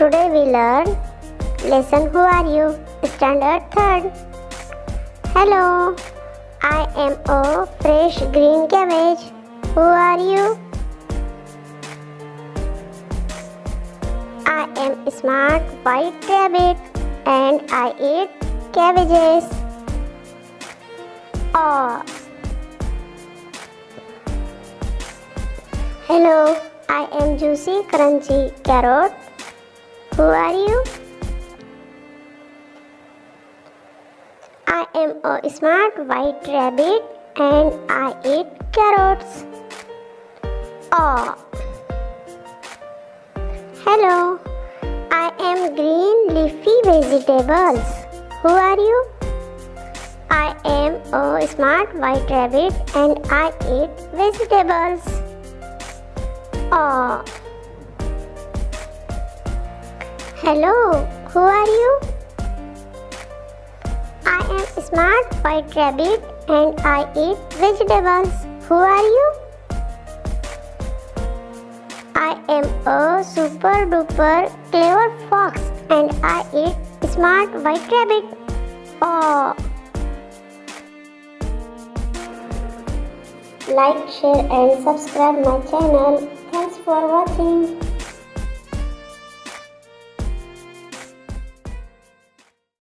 Today we learn lesson Who are you? Standard 3rd. Hello, I am a fresh green cabbage. Who are you? I am a smart white rabbit and I eat cabbages. Oh. Hello, I am juicy crunchy carrot. Who are you? I am a smart white rabbit and I eat carrots. Oh. Hello, I am green leafy vegetables. Who are you? I am a smart white rabbit and I eat vegetables. Oh. Hello, who are you? I am a smart white rabbit and I eat vegetables. Who are you? I am a super duper clever fox and I eat smart white rabbit. Oh. Like, share and subscribe my channel. Thanks for watching.